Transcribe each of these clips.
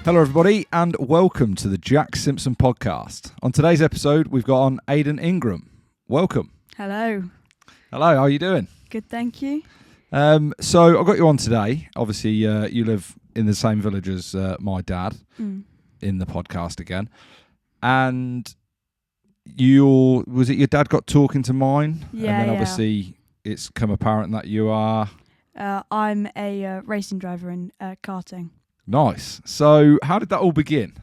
Hello everybody and welcome to the Jack Simpson podcast. On today's episode we've got on Aiden Ingram. Welcome. Hello. Hello, how are you doing? Good, thank you. So I got you on today. Obviously you live in the same village as my dad in the podcast again. And was it your dad got talking to mine? Yeah, and then obviously it's come apparent that you are... I'm a racing driver in karting. Nice. So how did that all begin?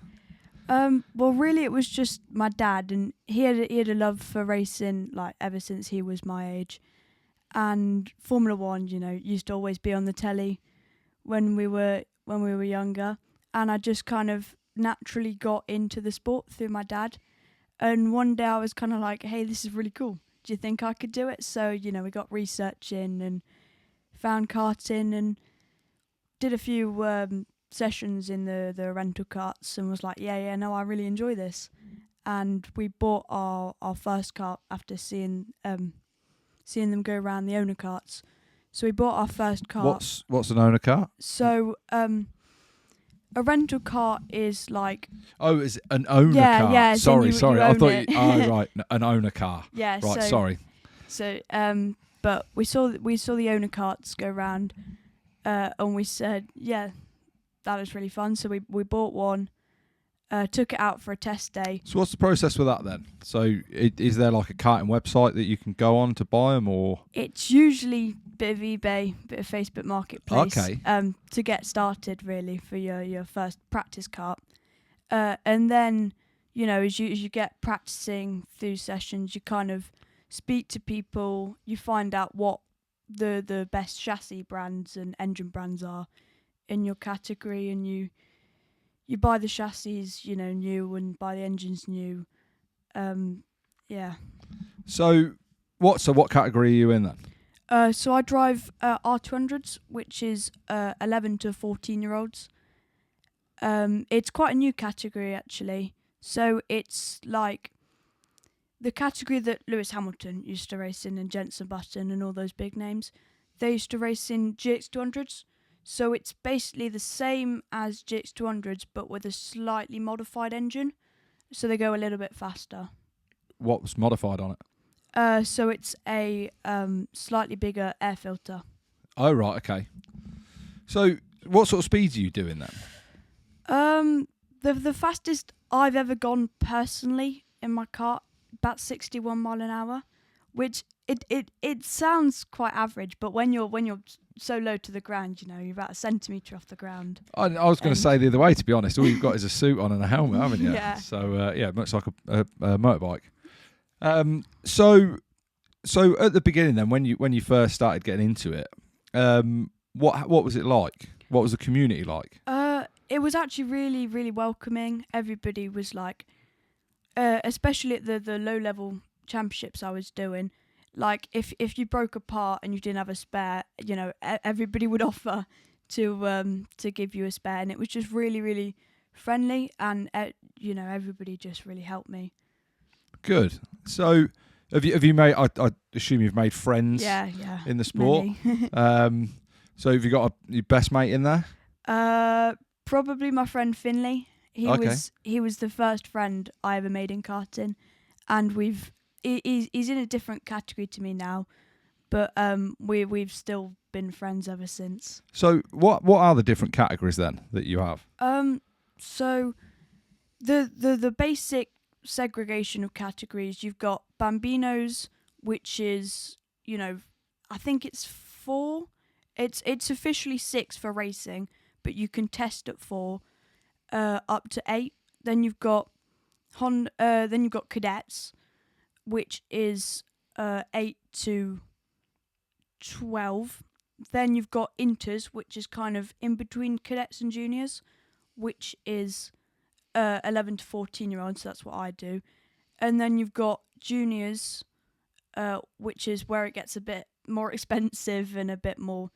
Well, really, it was just my dad, and he had a love for racing like ever since he was my age. And Formula One, used to always be on the telly when we were younger. And I just kind of naturally got into the sport through my dad. And one day I was kind of like, "Hey, this is really cool. Do you think I could do it?" So we got researching and found karting and did a few sessions in the rental karts and was like, no, I really enjoy this. And we bought our first kart after seeing them go around the owner karts. So we bought our first kart. What's an owner kart? So a rental kart is like... Oh, is it an owner car? Yeah. Sorry. I thought it. Right, an owner car. Yeah. Right, sorry. So but we saw the owner karts go around, and we said, yeah, that was really fun. So we bought one, took it out for a test day. So what's the process with that then? So is there like a karting website that you can go on to buy them, or? It's usually a bit of eBay, bit of Facebook Marketplace. Okay. To get started really for your first practice kart. And then, as you get practicing through sessions, you kind of speak to people, you find out what the best chassis brands and engine brands are in your category, and you buy the chassis, new, and buy the engines new. So what category are you in then? So I drive R200s, which is 11 to 14-year-olds. It's quite a new category actually. So it's like the category that Lewis Hamilton used to race in, and Jenson Button and all those big names. They used to race in GX200s. So it's basically the same as GX200s, but with a slightly modified engine. So they go a little bit faster. What was modified on it? So it's a slightly bigger air filter. Oh, right, okay. So what sort of speeds are you doing then? The fastest I've ever gone personally in my kart, about 61 mile an hour, which it sounds quite average, but when you're so low to the ground, you're about a centimetre off the ground. I was going to say the other way, to be honest. All you've got is a suit on and a helmet, haven't you? Yeah. So much like a motorbike. So at the beginning then, when you first started getting into it, what was it like? What was the community like? It was actually really, really welcoming. Everybody was like, especially at the low level championships I was doing. Like if you broke apart and you didn't have a spare, everybody would offer to give you a spare, and it was just really, really friendly, and everybody just really helped me. Good. So have you made? I assume you've made friends. Yeah. In the sport. So have you got your best mate in there? Probably my friend Finley. He was the first friend I ever made in karting, and he's in a different category to me now, but we've still been friends ever since. So what are the different categories then that you have? So the basic segregation of categories, you've got Bambinos, which is I think it's 4. It's officially 6 for racing, but you can test at 4, up to 8. Then you've got cadets, which is 8 to 12. Then you've got inters, which is kind of in between cadets and juniors, which is 11 to 14-year-olds. So that's what I do. And then you've got juniors, which is where it gets a bit more expensive and a bit more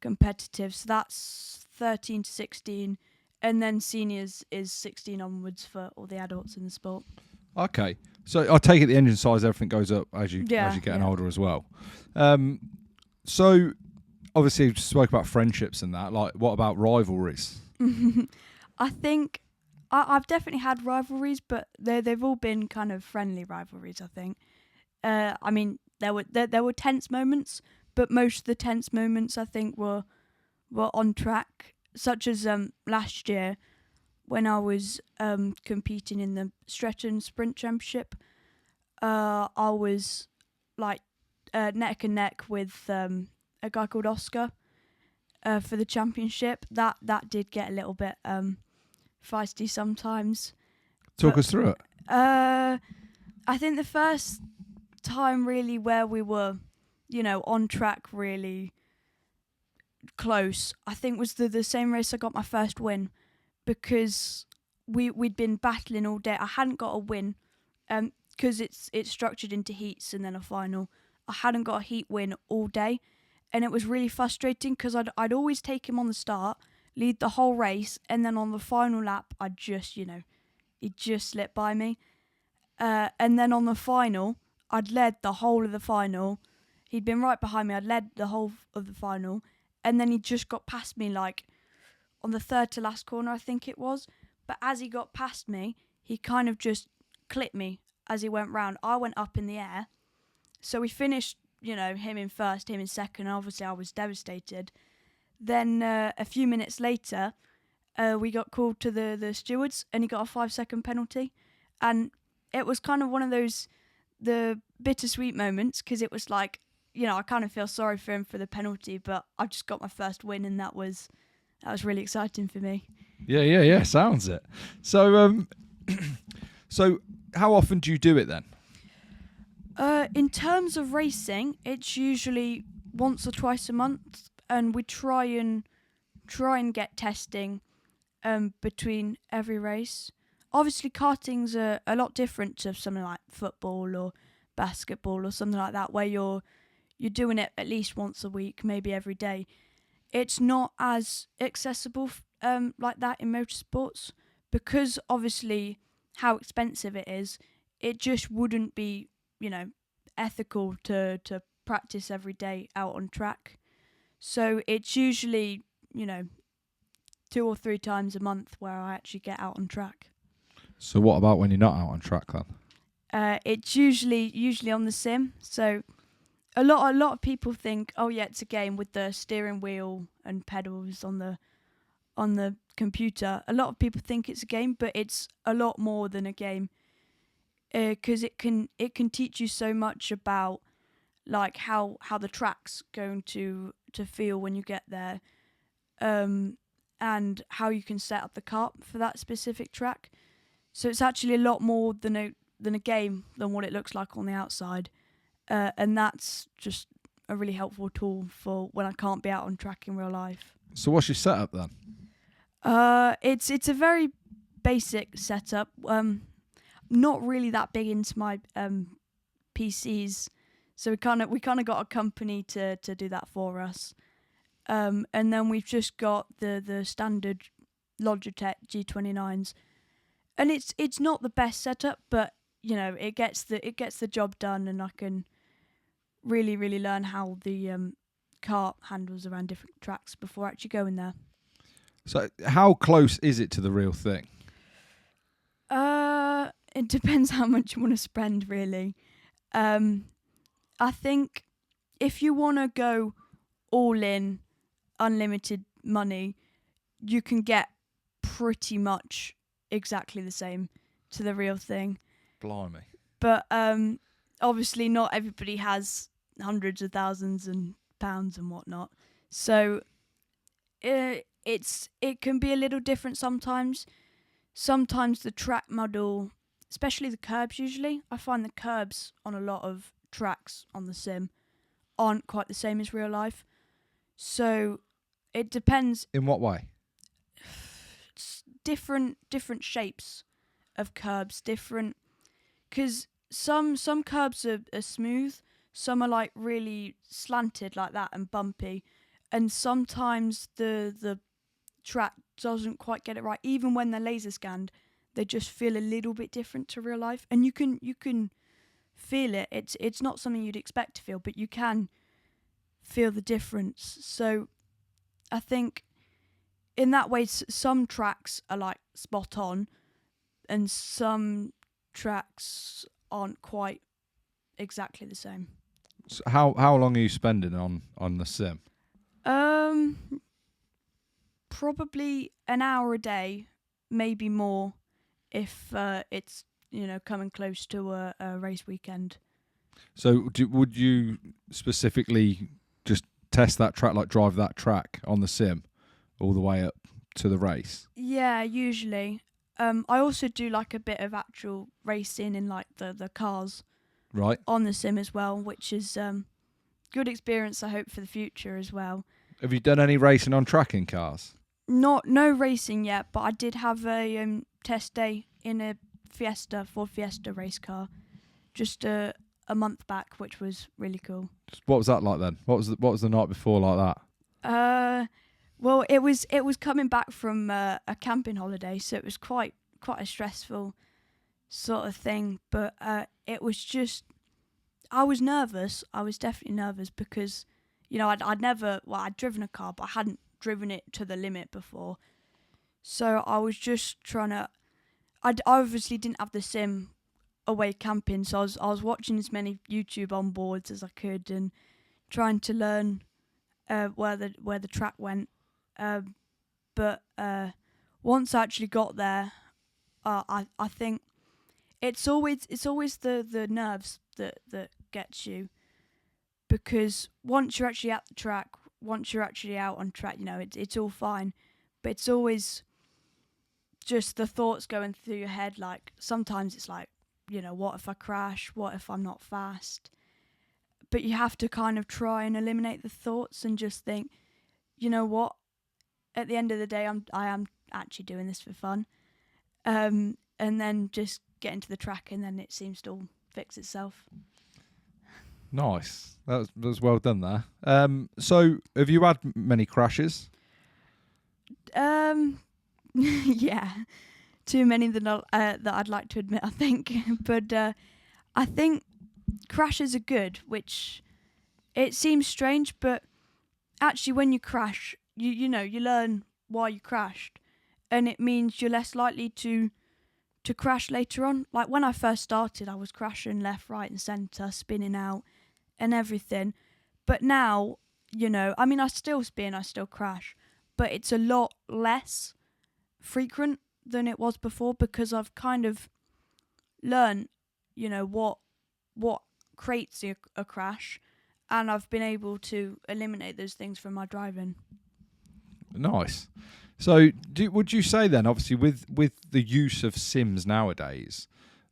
competitive. So that's 13 to 16. And then seniors is 16 onwards for all the adults in the sport. Okay. So I take it the engine size, everything goes up as you getting older as well. So obviously you spoke about friendships and that. Like, what about rivalries? I think I've definitely had rivalries, but they've all been kind of friendly rivalries, I think. I mean, there were tense moments, but most of the tense moments I think were on track, such as last year when I was competing in the Stretton Sprint Championship. I was like neck and neck with a guy called Oscar for the championship. That did get a little bit feisty sometimes. Talk us through it. I think the first time really where we were, on track really close, I think was the same race I got my first win, because we'd been battling all day. I hadn't got a win because it's structured into heats and then a final. I hadn't got a heat win all day, and it was really frustrating because I'd always take him on the start, lead the whole race, and then on the final lap I'd just, he'd just slipped by me. And then on the final, I'd led the whole of the final. He'd been right behind me. I'd led the whole of the final. And then he just got past me, like, on the third to last corner, I think it was. But as he got past me, he kind of just clipped me as he went round. I went up in the air. So we finished, him in first, him in second. And obviously, I was devastated. Then a few minutes later, we got called to the stewards, and he got a 5-second penalty. And it was kind of one of the bittersweet moments, because it was like, I kind of feel sorry for him for the penalty, but I just got my first win, and that was really exciting for me. Yeah. Sounds it. So, so how often do you do it then? In terms of racing, it's usually once or twice a month, and we try and get testing between every race. Obviously, karting's a lot different to something like football or basketball or something like that, where you're doing it at least once a week, maybe every day. It's not as accessible like that in motorsports, because obviously how expensive it is. It just wouldn't be, ethical to practice every day out on track. So it's usually, 2 or 3 times a month where I actually get out on track. So what about when you're not out on track then? It's usually on the sim. So a lot of people think, oh yeah, it's a game with the steering wheel and pedals on the computer. A lot of people think it's a game, but it's a lot more than a game, because it can teach you so much about like how the track's going to feel when you get there, and how you can set up the kart for that specific track. So it's actually a lot more than a game than what it looks like on the outside. And that's just a really helpful tool for when I can't be out on track in real life. So what's your setup then? It's a very basic setup. Not really that big into my PCs, so we kind of got a company to do that for us. And then we've just got the standard Logitech G29s, and it's not the best setup, but it gets the job done, and I can really learn how the kart handles around different tracks before actually going there. So how close is it to the real thing? It depends how much you want to spend, really. I think if you want to go all in, unlimited money, you can get pretty much exactly the same to the real thing. Blimey. But obviously not everybody has hundreds of thousands and pounds and whatnot. So it can be a little different sometimes. Sometimes the track model, especially the curbs usually, I find the curbs on a lot of tracks on the sim aren't quite the same as real life. So it depends. In what way? It's different shapes of curbs, different, because some curbs are smooth, some are like really slanted like that and bumpy, and sometimes the track doesn't quite get it right. Even when they're laser scanned, they just feel a little bit different to real life, and you can feel it. It's not something you'd expect to feel, but you can feel the difference. So I think in that way, some tracks are like spot on, and some tracks aren't quite exactly the same. So how long are you spending on the sim? Probably an hour a day, maybe more, if it's coming close to a race weekend. So would you specifically just test that track, like drive that track on the sim all the way up to the race? Yeah, usually. I also do like a bit of actual racing in like the cars Right. on the sim as well, which is good experience, I hope, for the future as well. Have you done any racing on track in cars? No racing yet, but I did have a test day in a Ford Fiesta race car just a month back, which was really cool. What was that like then? What was the night before like that? Well, it was coming back from a camping holiday, so it was quite a stressful sort of thing. But it was just, I was nervous. I was definitely nervous because, I'd driven a car, but I hadn't driven it to the limit before. So I was just trying to. I obviously didn't have the sim away camping, so I was watching as many YouTube onboards as I could and trying to learn where the track went. But once I actually got there, I think it's always the nerves that gets you, because once you're actually at the track, once you're actually out on track, it's all fine, but it's always just the thoughts going through your head. Like sometimes it's like, what if I crash? What if I'm not fast? But you have to kind of try and eliminate the thoughts and just think, you know what? At the end of the day, I am actually doing this for fun, and then just get into the track, and then it seems to all fix itself. Nice. That was well done there. So have you had many crashes? Yeah, too many that I'd like to admit, I think. But I think crashes are good, which it seems strange, but actually when you crash, you learn why you crashed, and it means you're less likely to crash later on. Like when I first started, I was crashing left, right and centre, spinning out and everything. But now, I still spin, I still crash, but it's a lot less frequent than it was before, because I've kind of learned, what creates a crash, and I've been able to eliminate those things from my driving. Nice. So would you say then, obviously with the use of sims nowadays,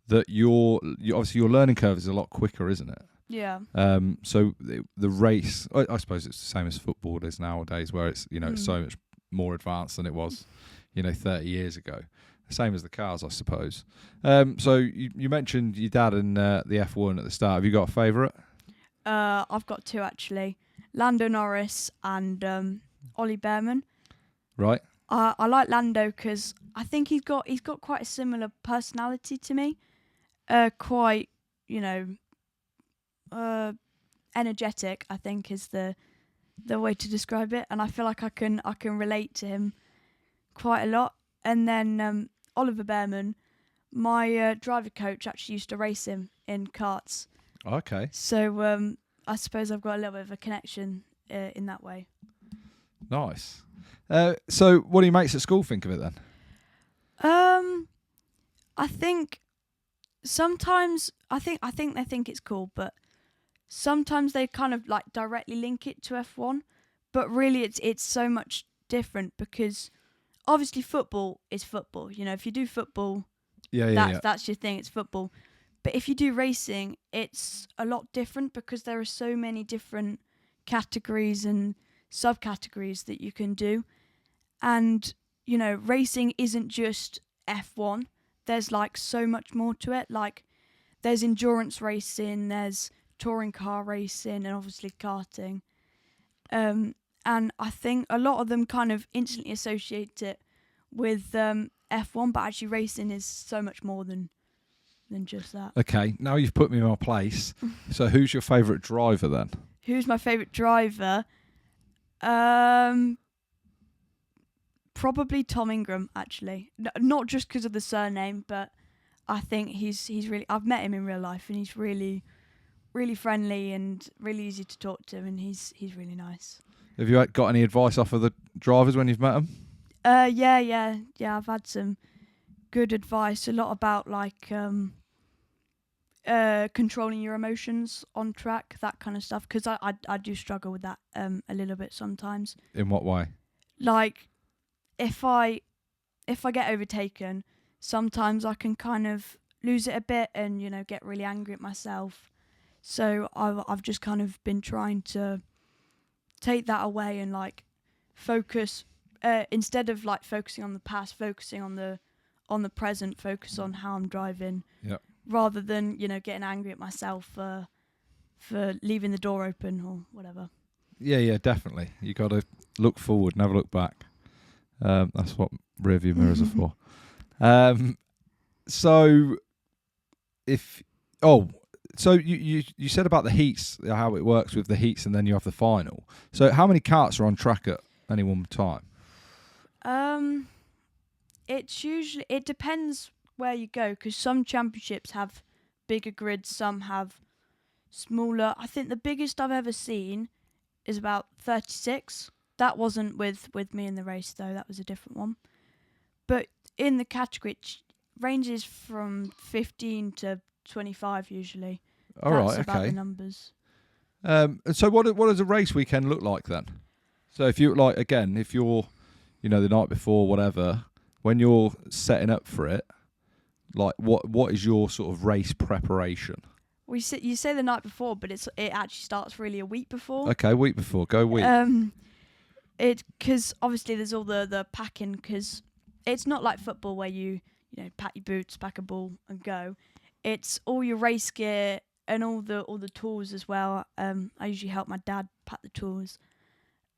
that your learning curve is a lot quicker, isn't it? Yeah. So the race, I suppose it's the same as football is nowadays, where it's it's so much more advanced than it was 30 years ago. Same as the cars, I suppose. So you mentioned your dad in the F1 at the start. Have you got a favourite? I've got two actually, Lando Norris and Ollie Behrman. Right. I like Lando because I think he's got quite a similar personality to me. Quite energetic, I think is the way to describe it, and I feel like I can relate to him quite a lot. And then Oliver Behrman, my driver coach, actually used to race him in karts. Okay. So I suppose I've got a little bit of a connection in that way. Nice. So what do your mates at school think of it then? I think sometimes I think they think it's cool, but sometimes they kind of like directly link it to F1, but really it's so much different, because obviously football is football. If you do football, that's your thing. It's football. But if you do racing, it's a lot different, because there are so many different categories and subcategories that you can do. And, racing isn't just F1. There's like so much more to it. Like there's endurance racing, there's touring car racing, and obviously karting. And I think a lot of them kind of instantly associate it with F1, but actually racing is so much more than just that. Okay, now you've put me in my place. So who's your favourite driver then? Who's my favourite driver? Probably Tom Ingram, actually. Not just because of the surname, but I think he's really. I've met him in real life, and he's really, really friendly and really easy to talk to, and he's really nice. Have you got any advice off of the drivers when you've met them? Yeah. I've had some good advice. A lot about like controlling your emotions on track, that kind of stuff. Because I do struggle with that a little bit sometimes. In what way? Like if I get overtaken, sometimes I can kind of lose it a bit and get really angry at myself. So I've just kind of been trying to take that away and like focus instead of like focusing on the past, focusing on the present, focus on how I'm driving. Yep. Rather than getting angry at myself for leaving the door open or whatever. Yeah, definitely. You got to look forward, never look back. That's what rearview mirrors are for. So you said about the heats, how it works with the heats, and then you have the final. So how many karts are on track at any one time? It depends where you go, because some championships have bigger grids, some have smaller. I think the biggest I've ever seen is about 36. That wasn't with me in the race though, that was a different one. But in the category, it ranges from 15 to 25 usually. That's about the numbers. So what does a race weekend look like then? So if you're the night before, whatever, when you're setting up for it, like what is your sort of race preparation? You say the night before, but it actually starts really a week before. Okay, week before, go week. Because obviously there's all the packing, because it's not like football where you pack your boots, pack a ball and go. It's all your race gear and all the tools as well. I usually help my dad pack the tools.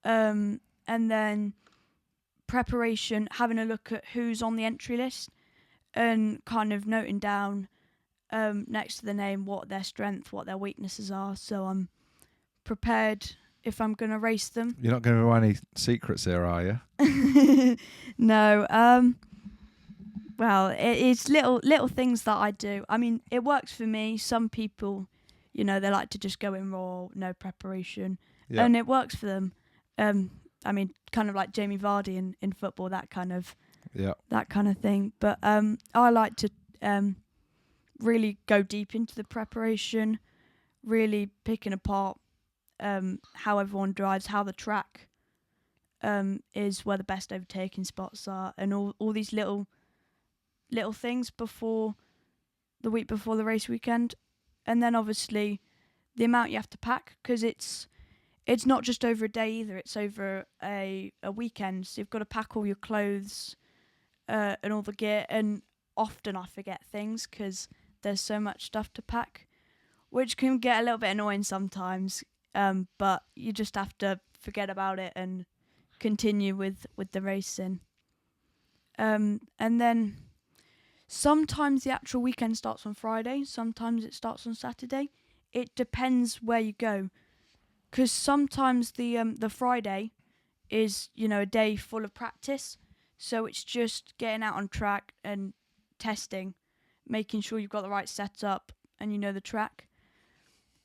And then preparation, having a look at who's on the entry list and kind of noting down next to the name what their strength, what their weaknesses are, so I'm prepared if I'm going to race them. You're not going to know any secrets here, are you? No. Well, it's little things that I do. I mean, it works for me. Some people, they like to just go in raw, no preparation, and it works for them. I mean, kind of like Jamie Vardy in football, that kind of thing. But I like to really go deep into the preparation, really picking apart how everyone drives, how the track is, where the best overtaking spots are, and all these little things before the week before the race weekend. And then obviously the amount you have to pack, because it's not just over a day either, it's over a weekend, so you've got to pack all your clothes and all the gear, and often I forget things because there's so much stuff to pack, which can get a little bit annoying sometimes, but you just have to forget about it and continue with the racing. And then sometimes the actual weekend starts on Friday, sometimes it starts on Saturday. It depends where you go, because sometimes the Friday is a day full of practice, so it's just getting out on track and testing, making sure you've got the right setup and the track.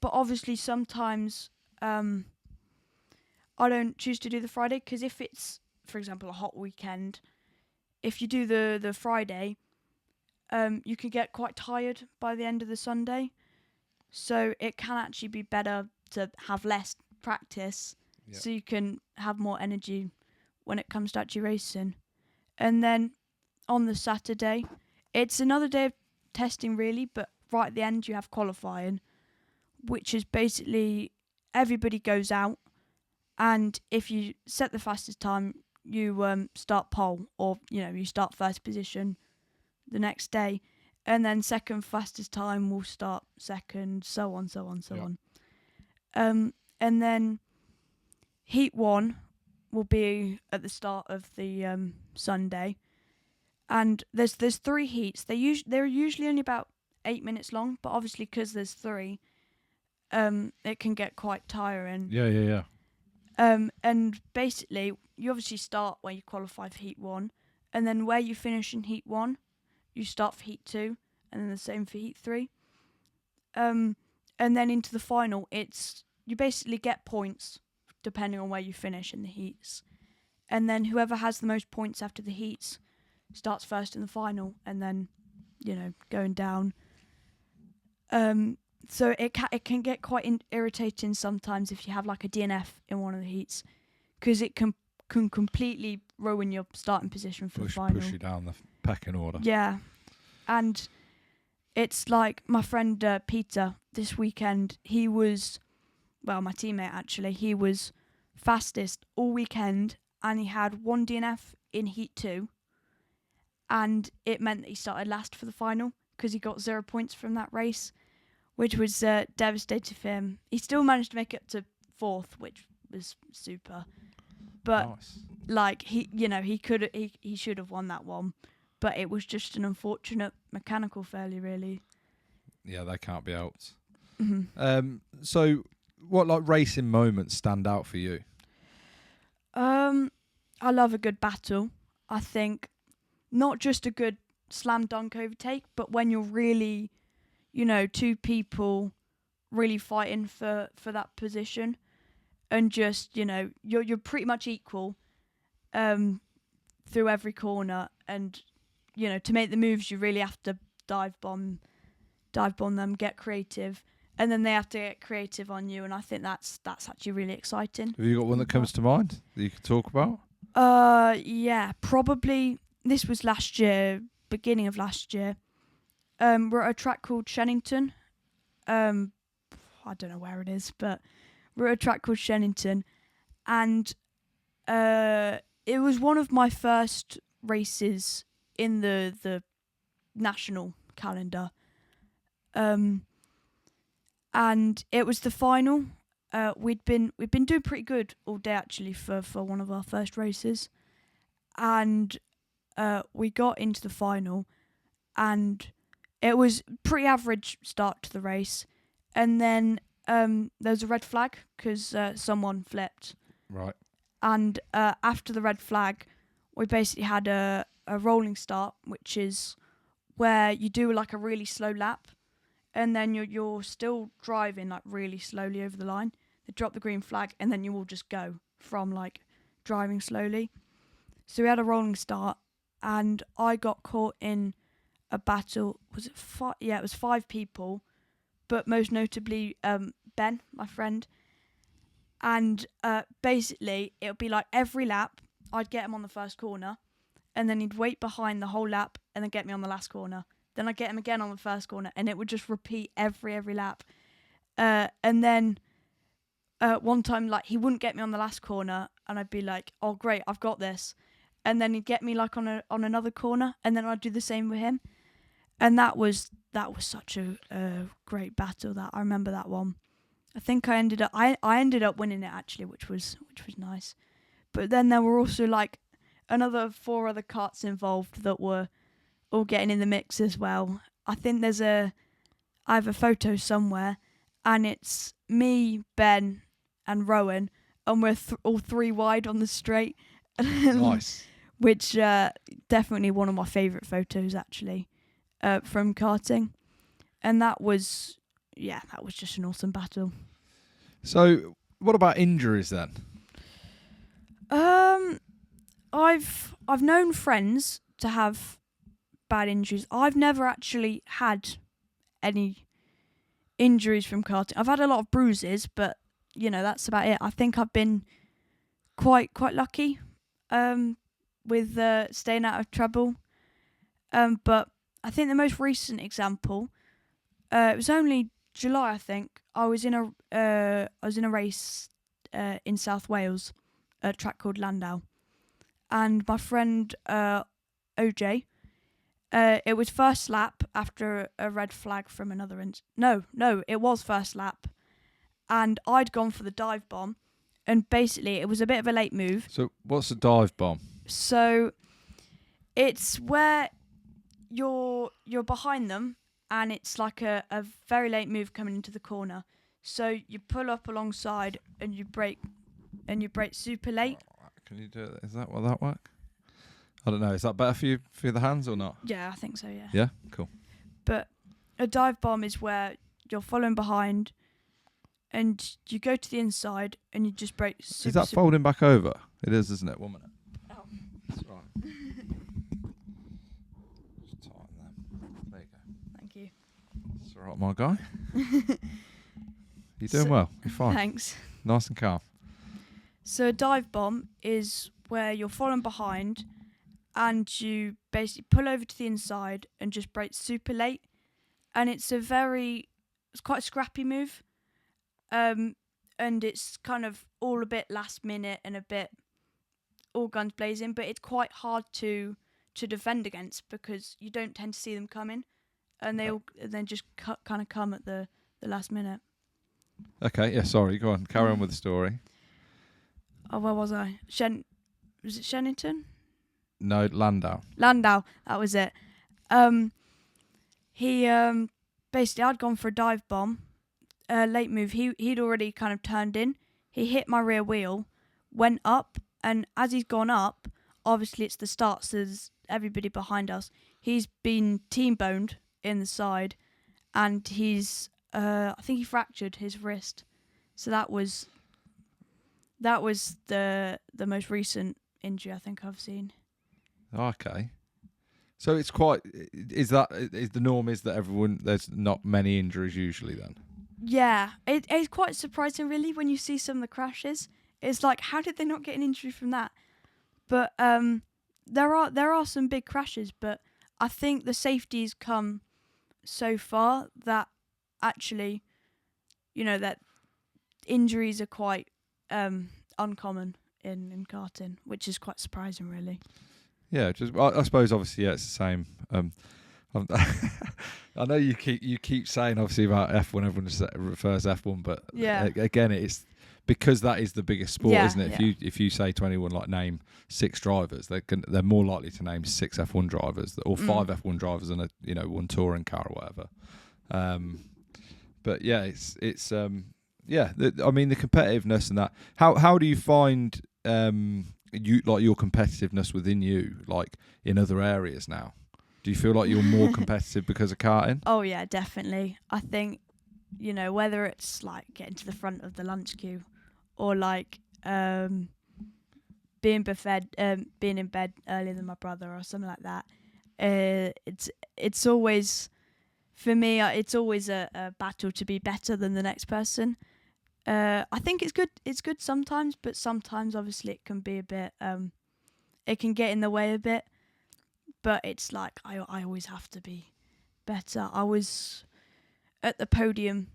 But obviously sometimes I don't choose to do the Friday, because if it's, for example, a hot weekend, if you do the Friday, you can get quite tired by the end of the Sunday. So it can actually be better to have less practice, so you can have more energy when it comes to actually racing. And then on the Saturday, it's another day of testing really, but right at the end you have qualifying, which is basically everybody goes out, and if you set the fastest time, you start pole, or you start first position the next day, and then second fastest time will start second, so on. And then heat 1 will be at the start of the Sunday, and there's 3 heats. They're usually only about 8 minutes long, but obviously because there's 3, it can get quite tiring. Yeah. And basically, you obviously start where you qualify for Heat 1, and then where you finish in Heat 1, you start for Heat 2, and then the same for Heat 3. And then into the final, you basically get points depending on where you finish in the heats. And then whoever has the most points after the heats starts first in the final, and then, going down. So it can get quite irritating sometimes if you have like a DNF in one of the heats, because it can completely ruin your starting position for the final. Push you down the pecking order. Yeah, and it's like my friend Peter this weekend. He was, my teammate actually. He was fastest all weekend, and he had one DNF in Heat 2, and it meant that he started last for the final because he got 0 points from that race, which was devastating for him. He still managed to make it to 4th, which was super. But nice. he should have won that one, but it was just an unfortunate mechanical failure, really. Yeah, they can't be helped. Mm-hmm. So, what racing moments stand out for you? I love a good battle. I think not just a good slam dunk overtake, but when you're really, two people really fighting for that position, and just you're pretty much equal through every corner, and to make the moves you really have to dive bomb them, get creative, and then they have to get creative on you, and I think that's actually really exciting. Have you got one that comes to mind that you could talk about? Yeah, probably. This was last year, beginning of last year. We're at a track called Shennington. I don't know where it is, but we're at a track called Shennington, and it was one of my first races in the national calendar. And it was the final. We'd been doing pretty good all day actually for one of our first races, and we got into the final, and it was pretty average start to the race, and then there was a red flag because someone flipped. Right. And after the red flag, we basically had a rolling start, which is where you do like a really slow lap, and then you're still driving like really slowly over the line. They drop the green flag, and then you will just go from like driving slowly. So we had a rolling start, and I got caught in a battle. Was it 5? Yeah, it was 5 people, but most notably Ben, my friend. And basically, it would be like every lap, I'd get him on the first corner, and then he'd wait behind the whole lap, and then get me on the last corner. Then I'd get him again on the first corner, and it would just repeat every lap. And then one time, like, he wouldn't get me on the last corner, and I'd be like, "Oh, great, I've got this." And then he'd get me like on another corner, and then I'd do the same with him. And that was such a great battle. That I remember that one. I think I ended up winning it actually, which was nice. But then there were also like another 4 other karts involved that were all getting in the mix as well. I think I have a photo somewhere, and it's me, Ben, and Rowan, and we're all 3 wide on the straight. Nice. Which definitely one of my favourite photos actually from karting, and that was just an awesome battle. So, what about injuries then? I've known friends to have bad injuries. I've never actually had any injuries from karting. I've had a lot of bruises, but that's about it. I think I've been quite lucky with staying out of trouble. But I think the most recent example, it was only July, I think. I was in a race in South Wales, a track called Landau, and my friend OJ. It was first lap after a red flag from another. No, it was first lap, and I'd gone for the dive bomb, and basically it was a bit of a late move. So, what's a dive bomb? So, it's where you're behind them, and it's like a very late move coming into the corner. So you pull up alongside and you brake and you brake super late. Can you do it? Is that what that work? I don't know. Is that better for the hands or not? Yeah, I think so, yeah. Yeah, cool. But a dive bomb is where you're following behind and you go to the inside and you just brake super. Is that folding back over? It is, isn't it? 1 minute. Oh. That's right. Just tighten that. There you go. Thank you. That's all right, my guy. You're doing well. You're fine. Thanks. Nice and calm. So a dive bomb is where you're following behind and you basically pull over to the inside and just brake super late. And it's quite a scrappy move. And it's kind of all a bit last minute and a bit all guns blazing, but it's quite hard to defend against because you don't tend to see them coming. And they all then just kind of come at the last minute. Okay, yeah, sorry. Go on. Carry on with the story. Oh, where was I? Was it Shennington? No, Landau. Landau, that was it. He basically, I'd gone for a dive bomb, late move. He'd already kind of turned in. He hit my rear wheel, went up, and as he's gone up, obviously it's the start, so there's everybody behind us. He's been team-boned in the side, and he's I think he fractured his wrist. So that was the most recent injury I think I've seen. Okay. So it's quite. Is the norm? Is that there's not many injuries usually then? Yeah, it's quite surprising really when you see some of the crashes. It's like, how did they not get an injury from that? But there are some big crashes, but I think the safety's come so far that actually, that injuries are quite uncommon in karting, which is quite surprising really. Yeah, I suppose obviously it's the same. I know you keep saying obviously about F1, everyone just refers F1, but yeah. Again, it's because that is the biggest sport, isn't it? Yeah. If you say to anyone like name 6 drivers, they're more likely to name 6 F1 drivers or 5 F1 drivers than one touring car or whatever. But yeah, it's I mean the competitiveness and that. How do you find your competitiveness within you, like in other areas now? Do you feel like you're more competitive because of karting? Oh yeah, definitely. I think, whether it's like getting to the front of the lunch queue or like being in bed earlier than my brother or something like that. It's always, for me, it's always a battle to be better than the next person. I think it's good. It's good sometimes, but sometimes obviously it can be a bit. It can get in the way a bit. But it's like I always have to be better. I was at the podium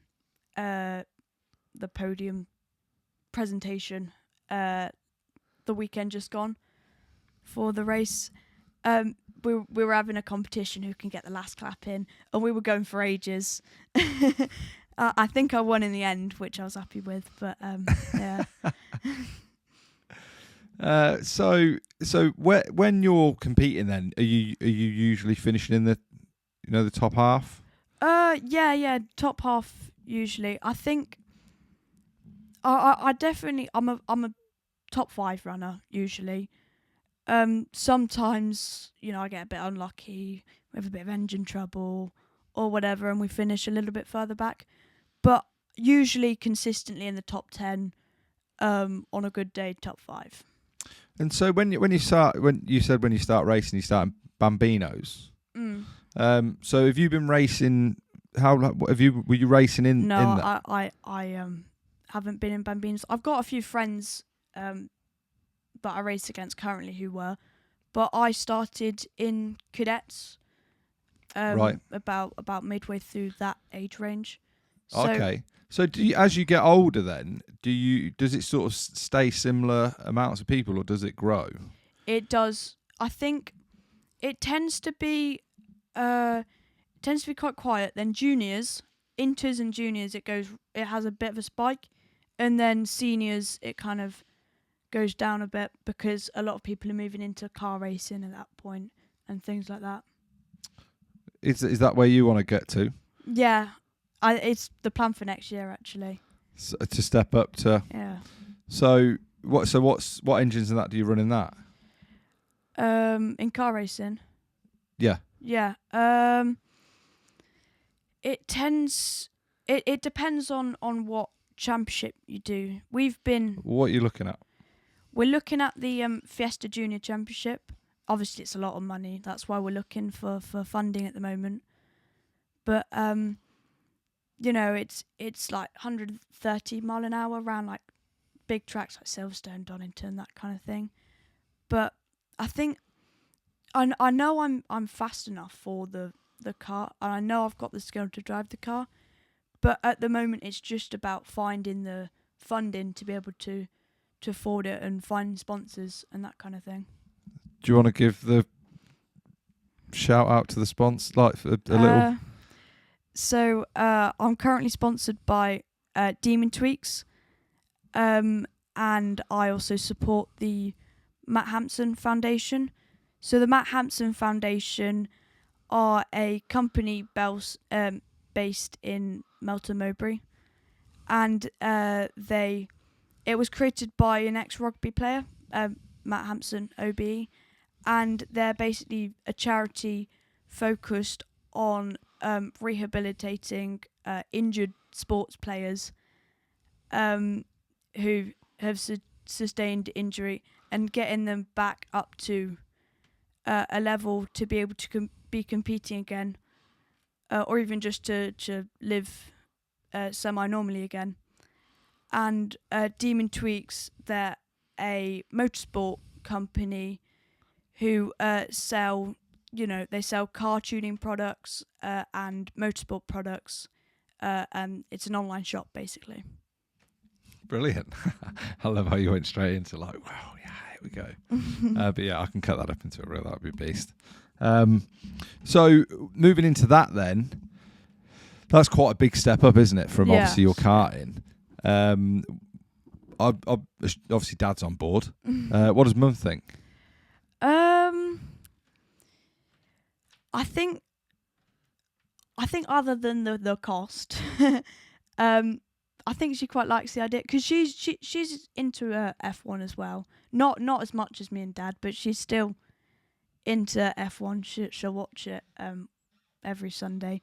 presentation the weekend just gone for the race. We were having a competition who can get the last clap in, and we were going for ages. I think I won in the end, which I was happy with. But yeah. So when you're competing, then are you usually finishing in the the top half? Yeah, top half usually. I think I definitely I'm a top 5 runner usually. Sometimes I get a bit unlucky, we have a bit of engine trouble or whatever, and we finish a little bit further back. But usually consistently in the top 10. On a good day, top 5. And so when you start racing, you start in Bambinos. So have you been racing? Were you racing in? No, in that? I haven't been in Bambinos. I've got a few friends that I race against currently who were, but I started in cadets. Right. About midway through that age range. So, okay. So as you get older, then does it sort of stay similar amounts of people, or does it grow? It does. I think it tends to be quite quiet. Then juniors, inters and juniors, it has a bit of a spike, and then seniors it kind of goes down a bit because a lot of people are moving into car racing at that point and things like that. Is that where you want to get to? Yeah. It's the plan for next year, actually. So, to step up to. Yeah. So what engines and that do you run in that? In car racing. Yeah. Yeah. It depends on what championship you do. What are you looking at? We're looking at the Fiesta Junior Championship. Obviously, it's a lot of money. That's why we're looking for funding at the moment. But it's like 130 mile an hour around like big tracks like Silverstone, Donington, that kind of thing. But I think I know I'm fast enough for the car, and I know I've got the skill to drive the car. But at the moment, it's just about finding the funding to be able to afford it and find sponsors and that kind of thing. Do you want to give the shout out to the sponsor, like a little? So I'm currently sponsored by Demon Tweaks, and I also support the Matt Hampson Foundation. So the Matt Hampson Foundation are a company based in Melton Mowbray, and it was created by an ex-rugby player, Matt Hampson, OBE, and they're basically a charity focused on rehabilitating injured sports players who have sustained injury and getting them back up to a level to be able to be competing again, or even just to live semi-normally again. And Demon Tweaks, they're a motorsport company who sell car tuning products and motorsport products, and it's an online shop basically. Brilliant. I love how you went straight into like, wow, yeah, here we go. But yeah, I can cut that up into a reel. That would be a beast. So moving into that then, that's quite a big step up, isn't it, from obviously your karting? Obviously Dad's on board. What does Mum think? I think other than the cost, I think she quite likes the idea because she's into F1 as well. Not as much as me and Dad, but she's still into F1. She'll watch it every Sunday.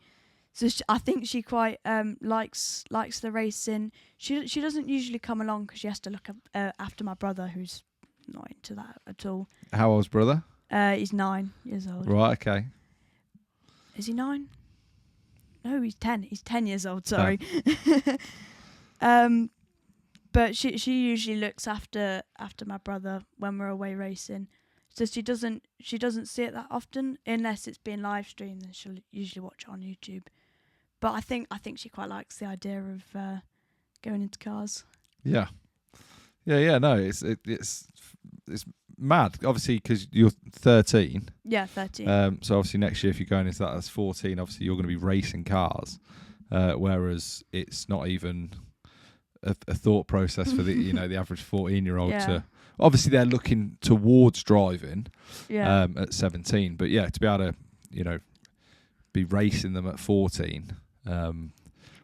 So I think she quite likes the racing. She doesn't usually come along because she has to look after my brother, who's not into that at all. How old's brother? He's 9 years old. Right, okay. Is he 9? No, he's 10. He's 10 years old. Sorry. But she usually looks after my brother when we're away racing. So she doesn't see it that often unless it's being live streamed. Then she'll usually watch it on YouTube. But I think she quite likes the idea of going into cars. Yeah. No, it's mad. Obviously, because you're 13. Yeah, 13. So obviously next year, if you're going into that as 14, obviously you're going to be racing cars, whereas it's not even a thought process for the the average 14-year-old to. Obviously, they're looking towards driving at 17, but yeah, to be able to be racing them at 14.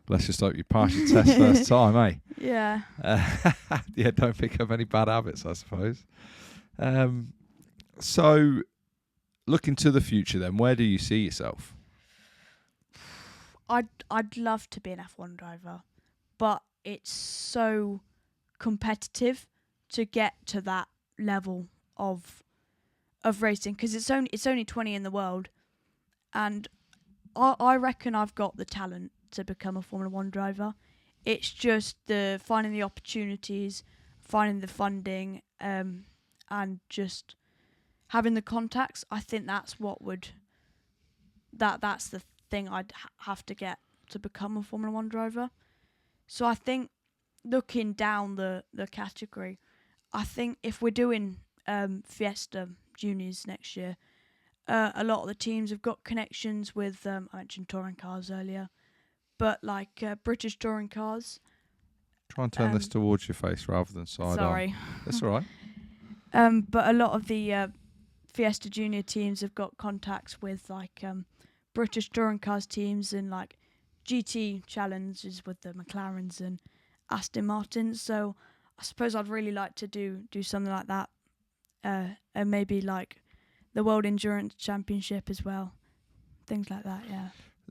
Let's just hope you pass your test first time, eh? Yeah. Yeah, don't pick up any bad habits, I suppose. So, looking to the future then, where do you see yourself? I'd love to be an F1 driver, but it's so competitive to get to that level of racing because it's only 20 in the world, and I reckon I've got the talent to become a Formula 1 driver. It's just the finding the opportunities, finding the funding, and just having the contacts. I think that's that's the thing I'd have to get to become a Formula 1 driver. So I think looking down the category, I think if we're doing Fiesta Juniors next year, a lot of the teams have got connections with, I mentioned touring cars earlier, but like British touring cars. Try and turn this towards your face rather than side sorry. on. That's all right. But a lot of the Fiesta Junior teams have got contacts with like British touring cars teams and like GT challenges with the McLarens and Aston Martins. So I suppose I'd really like to do something like that, and maybe like the World Endurance Championship as well, things like that. Yeah.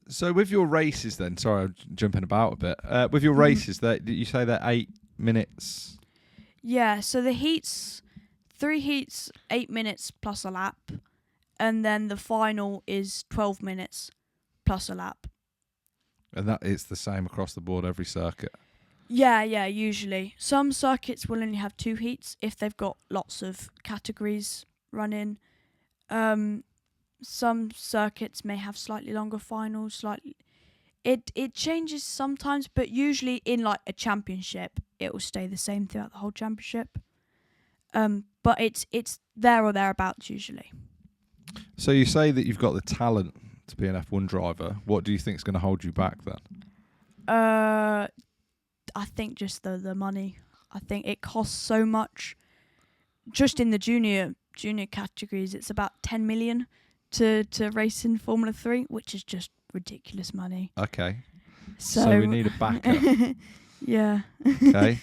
So with your races, then, sorry, I'm jumping about a bit. With your races, did you say they're 8 minutes? Yeah. So the heats, 3 heats, 8 minutes plus a lap, and then the final is 12 minutes plus a lap. And that it's the same across the board every circuit. Yeah, usually. Some circuits will only have 2 heats if they've got lots of categories running. Some circuits may have slightly longer finals. It changes sometimes, but usually in like a championship, it will stay the same throughout the whole championship. But it's there or thereabouts usually. So you say that you've got the talent to be an F1 driver. What do you think is going to hold you back then? I think just the money. I think it costs so much. Just in the junior categories, it's about 10 million to race in Formula 3, which is just ridiculous money. Okay. So we need a backup. Yeah. Okay.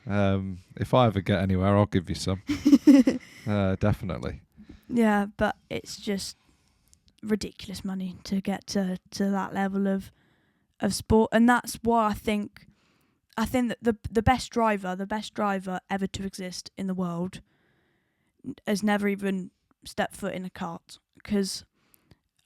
If I ever get anywhere, I'll give you some. Definitely. Yeah, but it's just ridiculous money to get to that level of sport, and that's why I think that the best driver ever to exist in the world has never even stepped foot in a kart, because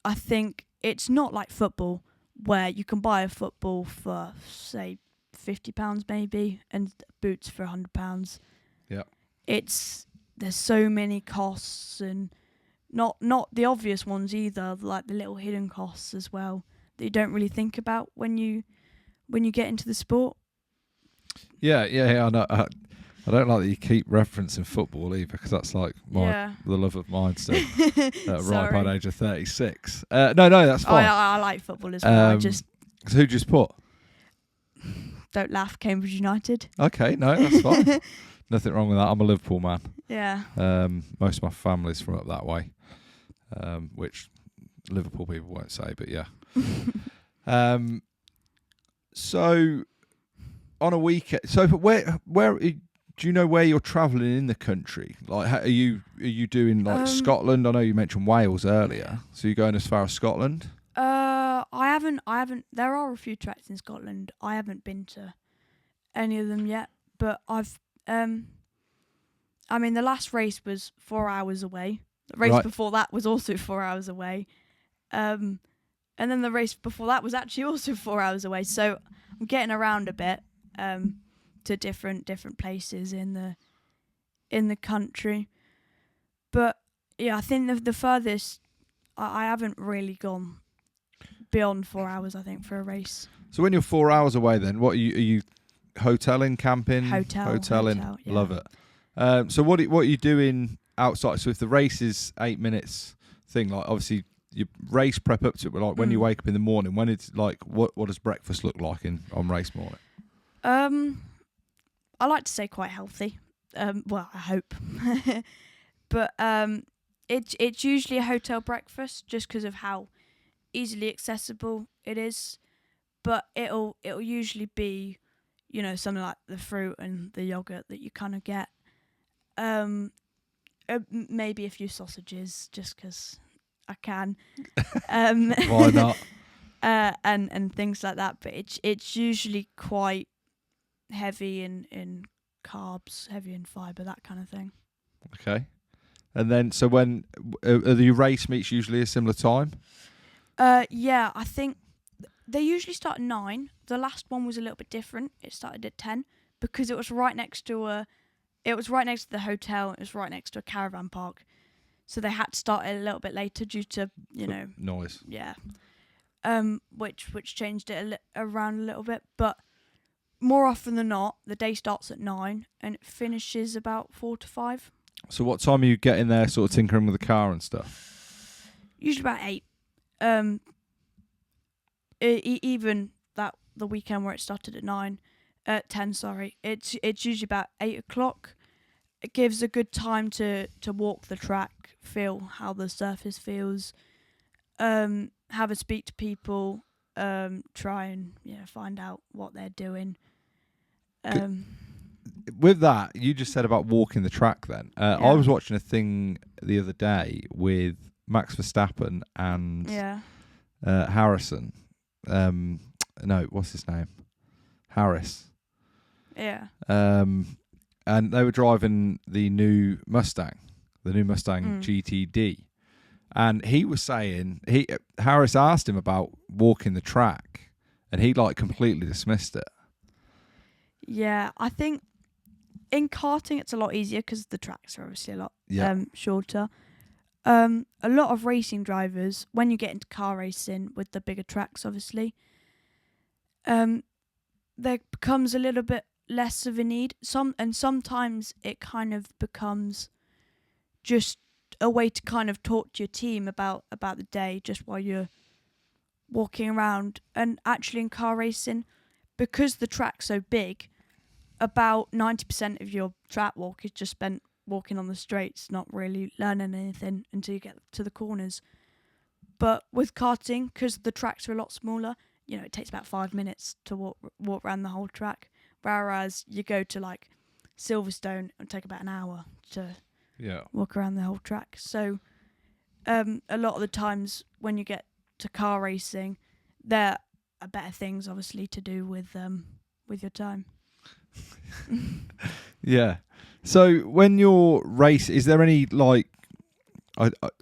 I think it's not like football where you can buy a football for say £50 maybe and boots for £100. Yeah. There's so many costs, and not the obvious ones either, like the little hidden costs as well that you don't really think about when you get into the sport. Yeah. I know. I don't like that you keep referencing football either, because that's like the love of mine still. Right by the age of 36. No, that's fine. I like football as well. So who do you support? Don't laugh, Cambridge United. Okay, no, that's fine. Nothing wrong with that. I'm a Liverpool man. Yeah. Most of my family's from up that way, which Liverpool people won't say, but yeah. So on a weekend, so where do you know where you're travelling in the country? Like, are you doing like Scotland? I know you mentioned Wales earlier, so you're going as far as Scotland. I haven't. There are a few tracks in Scotland. I haven't been to any of them yet, but I've. I mean, the last race was 4 hours away. The race before that was also 4 hours away, and then the race before that was actually also 4 hours away. So I'm getting around a bit to different places in the country. But yeah, I think the furthest I haven't really gone beyond 4 hours, I think, for a race. So when you're 4 hours away, then what are you hoteling, camping? Hoteling. Yeah. Love it. So what are you doing outside? So if the race is 8 minutes thing, like obviously you race prep up to it, but like when you wake up in the morning, when it's like what does breakfast look like on race morning? I like to say quite healthy. Well, I hope. But it's usually a hotel breakfast just because of how easily accessible it is. But it'll usually be, something like the fruit and the yogurt that you kind of get. Maybe a few sausages just because I can. Why not? And things like that. But it's usually quite heavy in carbs, heavy in fibre, that kind of thing. Okay. And then, so when are the race meets usually a similar time? Yeah, I think they usually start at 9. The last one was a little bit different. It started at 10 because it was right next to the hotel. It was right next to a caravan park, so they had to start it a little bit later due to noise. Yeah, which changed it around a little bit, but more often than not, the day starts at 9 and it finishes about 4 to 5. So what time are you getting there, sort of tinkering with the car and stuff? Usually about 8. Even that the weekend where it started at 10. Sorry, it's usually about 8 o'clock. It gives a good time to walk the track, feel how the surface feels, have a speak to people, try and find out what they're doing. with that, you just said about walking the track then. I was watching a thing the other day with Max Verstappen and Harrison. No, what's his name? Harris. Yeah. And they were driving the new Mustang GTD. And he was saying, Harris asked him about walking the track, and he like completely dismissed it. Yeah, I think in karting it's a lot easier because the tracks are obviously a lot shorter. A lot of racing drivers, when you get into car racing with the bigger tracks, obviously, there becomes a little bit less of a need. Sometimes it kind of becomes just a way to kind of talk to your team about the day just while you're walking around. And actually in car racing, because the track's so big, about 90% of your track walk is just spent walking on the straights, not really learning anything until you get to the corners. But with karting, because the tracks are a lot smaller, it takes about 5 minutes to walk around the whole track. Whereas you go to like Silverstone, it'll take about an hour to walk around the whole track. So a lot of the times when you get to car racing, there are better things obviously to do with your time. Yeah. So when you're is there any like?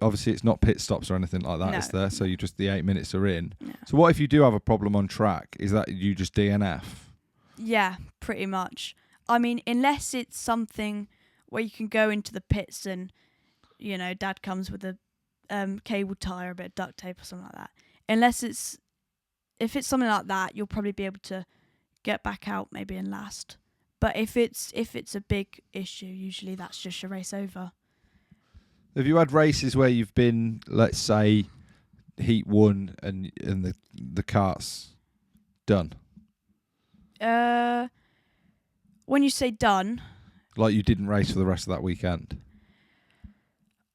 Obviously, it's not pit stops or anything like that. No. Is there? So you just the 8 minutes are in. No. So what if you do have a problem on track? Is that you just DNF? Yeah, pretty much. I mean, unless it's something where you can go into the pits and Dad comes with a cable tie or a bit of duct tape or something like that. If it's something like that, you'll probably be able to get back out maybe and last. But if it's a big issue, usually that's just your race over. Have you had races where you've been, let's say, heat 1 and the kart's done? When you say done, like you didn't race for the rest of that weekend?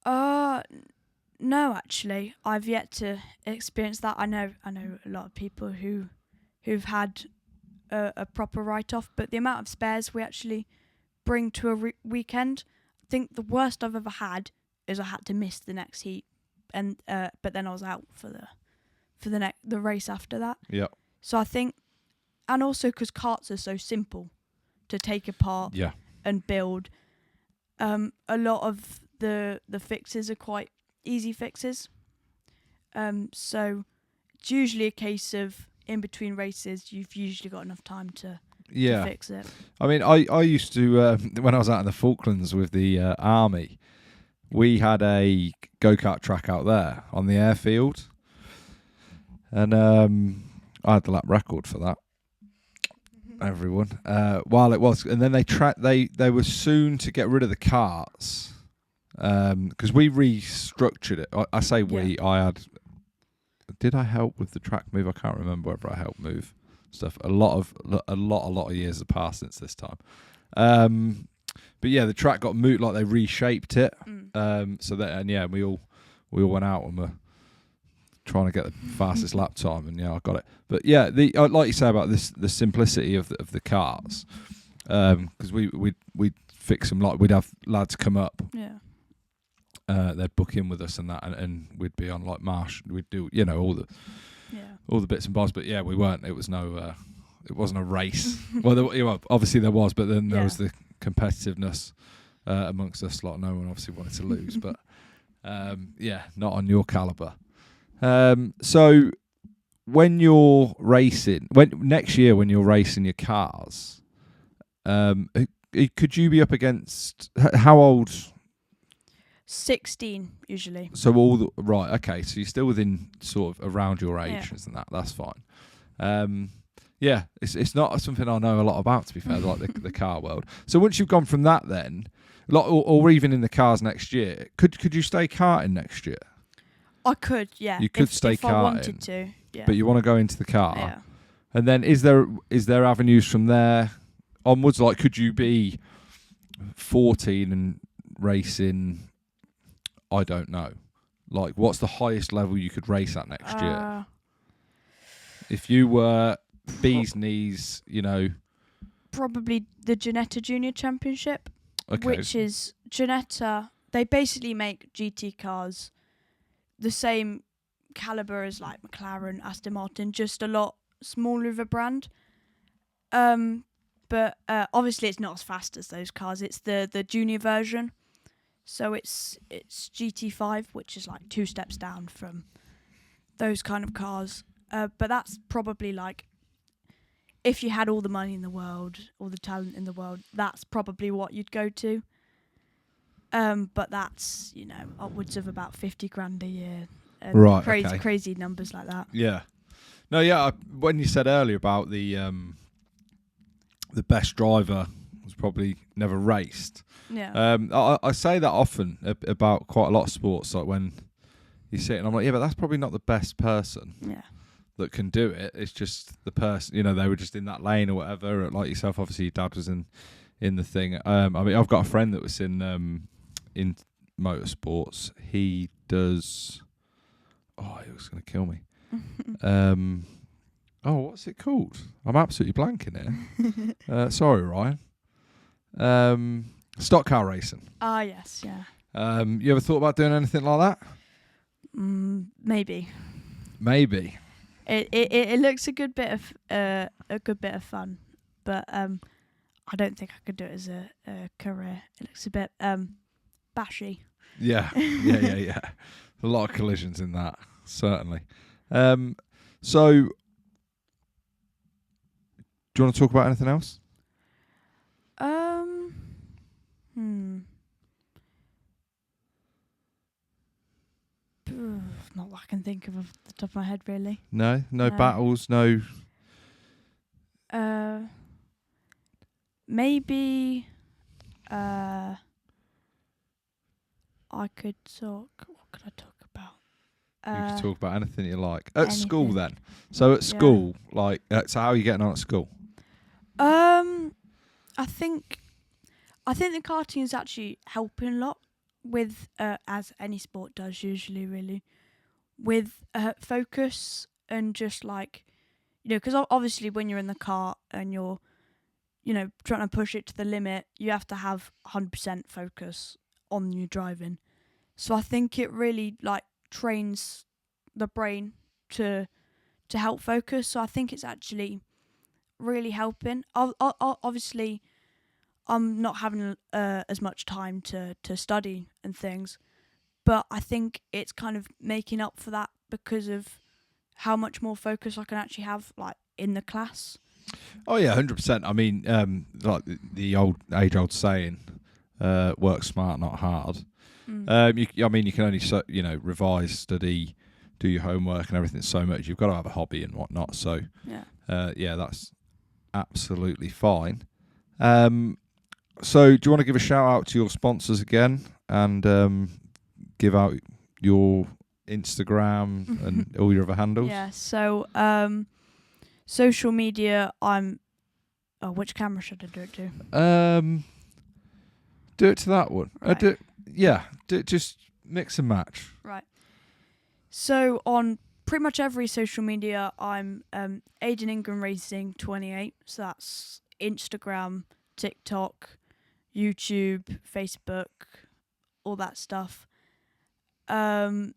No, actually, I've yet to experience that. I know a lot of people who've had a proper write-off, but the amount of spares we actually bring to a weekend, I think the worst I've ever had is I had to miss the next heat, and but then I was out for the race after that. Yeah. So I think, and also because karts are so simple to take apart and build, a lot of the fixes are quite easy fixes. So it's usually a case of in between races, you've usually got enough time to fix it. I mean, I used to, when I was out in the Falklands with the army, we had a go-kart track out there on the airfield. And I had the lap record for that. Everyone. While it was, and then they were soon to get rid of the karts because we restructured it. I say we. I had. Did I help with the track move? I can't remember whether I helped move stuff. A lot of years have passed since this time. But yeah, the track got moved. Like they reshaped it. So that we all went out and were trying to get the fastest lap time, and I got it. But yeah, like you say about the simplicity of the karts, because we'd fix them, like we'd have lads come up, they'd book in with us and that, and we'd be on like marsh, we'd do all the bits and bobs. But yeah, we weren't. It was it wasn't a race. Well, obviously there was, but then there was the competitiveness amongst us. Like no one obviously wanted to lose, but not on your caliber. So when you're racing, next year when you're racing your cars, could you be up against how old? 16 usually. So right, okay. So you're still within sort of around your age, isn't that? That's fine. It's not something I know a lot about, to be fair, like the car world. So once you've gone from that, then, or even in the cars next year, could you stay karting next year? I could, yeah. You could stay if karting. I wanted to, yeah. But you want to go into the car. Yeah. And then is there avenues from there onwards? Like, could you be 14 and racing, I don't know. Like, what's the highest level you could race at next year? If you were bee's knees, probably the Ginetta Junior Championship, which is Ginetta. They basically make GT cars the same caliber as like McLaren, Aston Martin, just a lot smaller of a brand. But obviously it's not as fast as those cars. It's the junior version. So it's GT5, which is like 2 steps down from those kind of cars. But that's probably like, if you had all the money in the world, all the talent in the world, that's probably what you'd go to. But that's, upwards of about 50 grand a year. Right. Crazy numbers like that. Yeah. No, yeah. When you said earlier about the best driver was probably never raced. Yeah. I say that often about quite a lot of sports. Like when you see it, and I'm like, yeah, but that's probably not the best person. Yeah. That can do it. It's just the person. They were just in that lane or whatever. Like yourself, obviously, your dad was in the thing. I mean, I've got a friend that was in motorsports. He does. Oh, he was going to kill me. What's it called? I'm absolutely blanking here. Sorry, Ryan. Stock car racing. Ah, yes, yeah. You ever thought about doing anything like that? Maybe. Maybe. It looks a good bit of fun, but I don't think I could do it as a career. It looks a bit bashy. Yeah. A lot of collisions in that, certainly. So, do you want to talk about anything else? Not what I can think of off the top of my head, really. No battles, no. Maybe. I could talk. What could I talk about? You can talk about anything you like at anything. School. Then, so at school, like, so how are you getting on at school? I think the karting is actually helping a lot with, as any sport does usually, really, with focus and just like, because obviously when you're in the car and you're, trying to push it to the limit, you have to have 100% focus on your driving. So I think it really like trains the brain to help focus. So I think it's actually really helping. Obviously, I'm not having as much time to study and things, but I think it's kind of making up for that because of how much more focus I can actually have, like, in the class. Oh yeah, 100%. I mean, like the age-old saying, "Work smart, not hard." You can only revise, study, do your homework and everything so much. You've got to have a hobby and whatnot. So that's absolutely fine. So do you want to give a shout out to your sponsors again and give out your Instagram and all your other handles? Yeah. So social media. Which camera should I do it to? Do it to that one. Right. Just mix and match. Right. So on pretty much every social media, I'm Aiden Ingram Racing 28. So that's Instagram, TikTok, YouTube, Facebook, all that stuff. And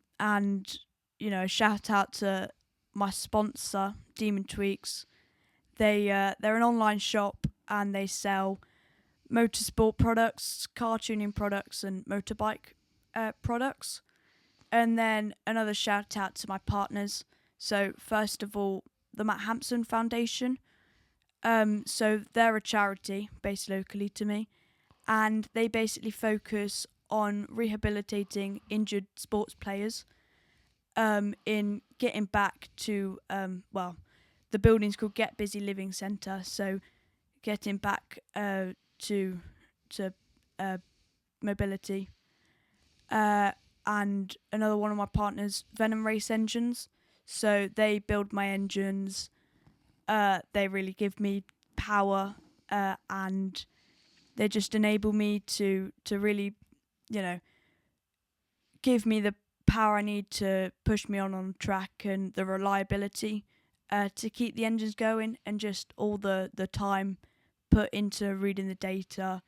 shout out to my sponsor, Demon Tweaks. They're an online shop and they sell motorsport products, car tuning products, and motorbike products. And then another shout out to my partners. So first of all, the Matt Hampson Foundation. So they're a charity based locally to me, and they basically focus on rehabilitating injured sports players, in getting back to the building's called Get Busy Living Centre. So getting back to mobility. And another one of my partners, Venom Race Engines. So they build my engines. They really give me power, and they just enable me to really, give me the power I need to push me on track, and the reliability to keep the engines going, and just all the time put into reading the data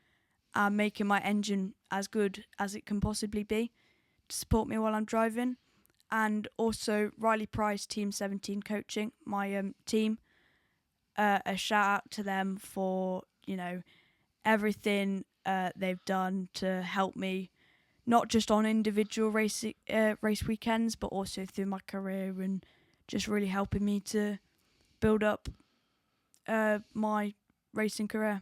and making my engine as good as it can possibly be to support me while I'm driving. And also Riley Price, Team 17 Coaching, my team. A shout out to them for, everything they've done to help me, not just on individual race weekends, but also through my career, and just really helping me to build up my racing career.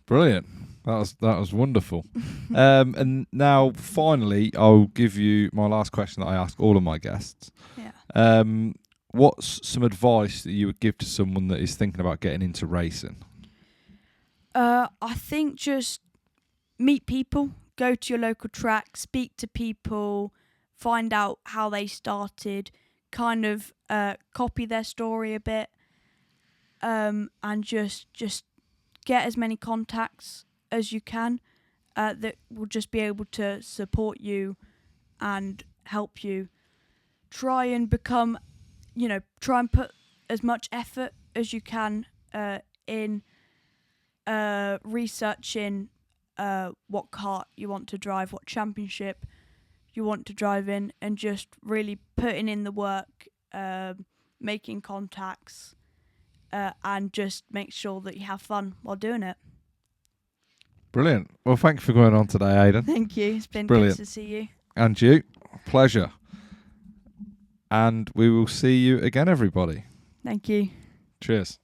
Brilliant. That was wonderful. And now, finally, I'll give you my last question that I ask all of my guests. Yeah. What's some advice that you would give to someone that is thinking about getting into racing? I think just meet people, go to your local track, speak to people, find out how they started, kind of copy their story a bit, and just get as many contacts as you can that will just be able to support you and help you try and become, try and put as much effort as you can in researching what kart you want to drive, what championship you want to drive in, and just really putting in the work, making contacts, and just make sure that you have fun while doing it. Brilliant. Well, thank you for going on today, Aiden. Thank you. It's been Brilliant. good to see you. And you. Pleasure. And we will see you again, everybody. Thank you. Cheers.